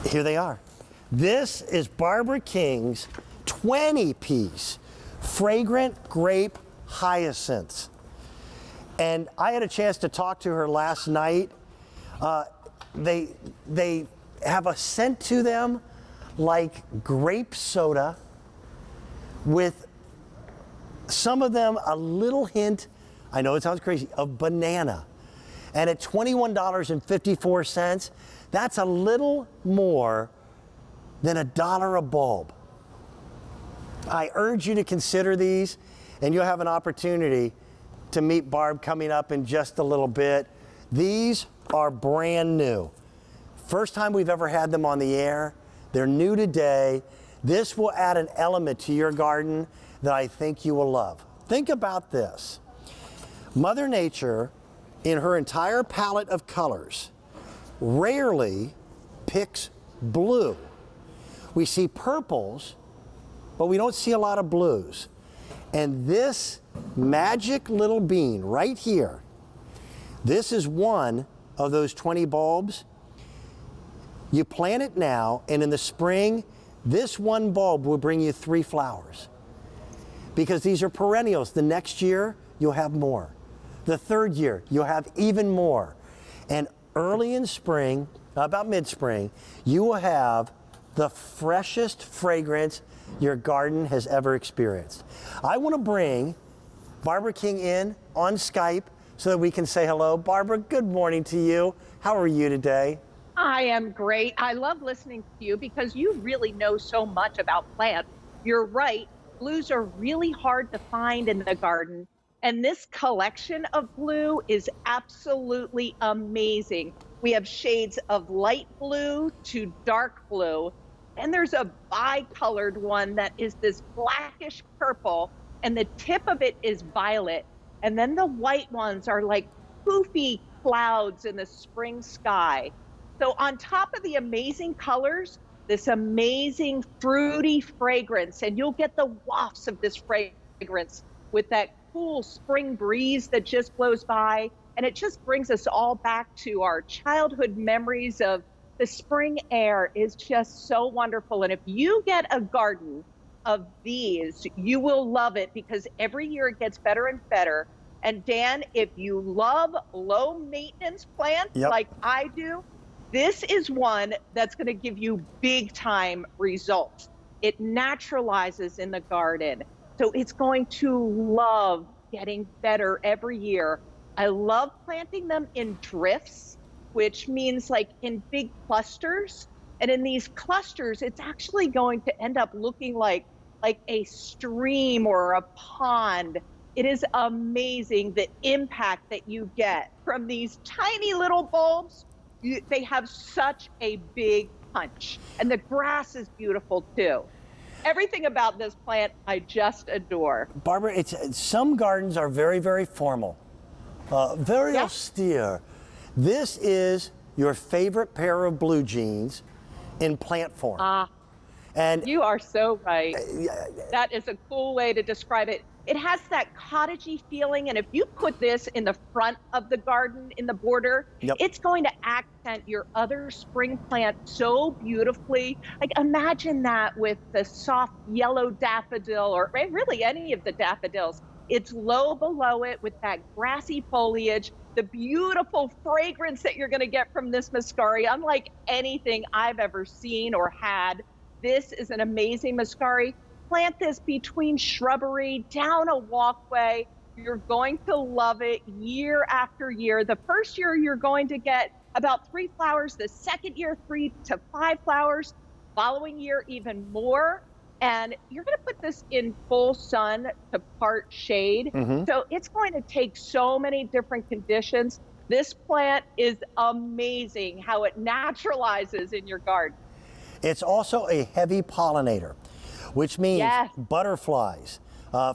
Here they are. This is Barbara King's 20-piece Fragrant Grape Hyacinths. And I had a chance to talk to her last night. They have a scent to them like grape soda, with some of them a little hint, I know it sounds crazy, of banana. And at $21.54, that's a little more than $1 a bulb. I urge you to consider these, and you'll have an opportunity to meet Barb coming up in just a little bit. These are brand new. First time we've ever had them on the air. They're new today. This will add an element to your garden that I think you will love. Think about this. Mother Nature, in her entire palette of colors, rarely picks blue. We see purples, but we don't see a lot of blues. And this magic little bean right here, this is one of those 20 bulbs. You plant it now, and in the spring, this one bulb will bring you 3 flowers. Because these are perennials. The next year, you'll have more. The third year, you'll have even more. And early in spring, about mid-spring, you will have the freshest fragrance your garden has ever experienced. I want to bring Barbara King in on Skype so that we can say hello. Barbara, good morning to you. How are you today? I am great. I love listening to you because you really know so much about plants. You're right. Blues are really hard to find in the garden. And this collection of blue is absolutely amazing. We have shades of light blue to dark blue. And there's a bicolored one that is this blackish purple, and the tip of it is violet. And then the white ones are like poofy clouds in the spring sky. So on top of the amazing colors, this amazing fruity fragrance, and you'll get the wafts of this fragrance with that cool spring breeze that just blows by. And it just brings us all back to our childhood memories of the spring air is just so wonderful. And if you get a garden of these, you will love it because every year it gets better and better. And Dan, if you love low maintenance plants like I do, this is one that's going to give you big time results. It naturalizes in the garden. So it's going to love getting better every year. I love planting them in drifts, which means like in big clusters. And in these clusters, it's actually going to end up looking like a stream or a pond. It is amazing the impact that you get from these tiny little bulbs. They have such a big punch. And the grass is beautiful too. Everything about this plant, I just adore. Barbara, some gardens are very, very formal, very austere. This is your favorite pair of blue jeans in plant form. And you are so right. That is a cool way to describe it. It has that cottagey feeling, and if you put this in the front of the garden, in the border, it's going to accent your other spring plant so beautifully. Like imagine that with the soft yellow daffodil, or really any of the daffodils. It's low below it with that grassy foliage, the beautiful fragrance that you're gonna get from this muscari, unlike anything I've ever seen or had. This is an amazing muscari. Plant this between shrubbery, down a walkway. You're going to love it year after year. The first year, you're going to get about 3 flowers. The second year, 3 to 5 flowers. Following year, even more. And you're going to put this in full sun to part shade. So it's going to take so many different conditions. This plant is amazing how it naturalizes in your garden. It's also a heavy pollinator, which means butterflies.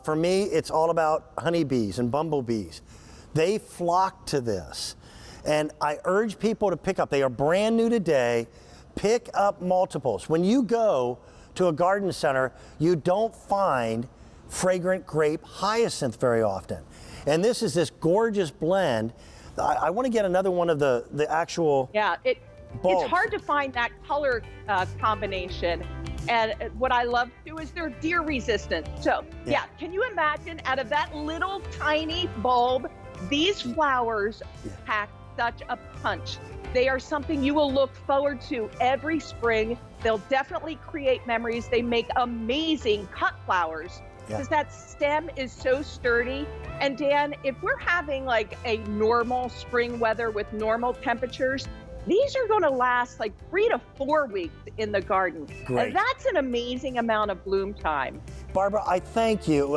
For me, it's all about honeybees and bumblebees. They flock to this. And I urge people to pick up, they are brand new today, pick up multiples. When you go to a garden center, you don't find fragrant grape hyacinth very often. And this is this gorgeous blend. I want to get another one of the actual bulbs. It's hard to find that color combination. And what I love too is they're deer resistant. So yeah, can you imagine out of that little tiny bulb, these flowers pack such a punch. They are something you will look forward to every spring. They'll definitely create memories. They make amazing cut flowers because that stem is so sturdy. And Dan, if we're having like a normal spring weather with normal temperatures, these are going to last like 3 to 4 weeks in the garden. Great. And that's an amazing amount of bloom time. Barbara, I thank you.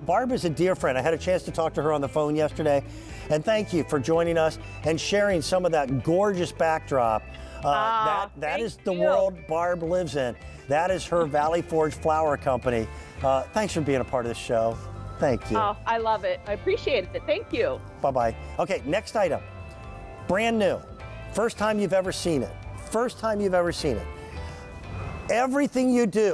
Barbara's a dear friend. I had a chance to talk to her on the phone yesterday. And thank you for joining us and sharing some of that gorgeous backdrop. That is the world Barb lives in. That is her Valley Forge Flower Company. Thanks for being a part of this show. Thank you. Oh, I love it. I appreciate it. Thank you. Bye-bye. Okay, next item. Brand new. First time you've ever seen it. First time you've ever seen it. Everything you do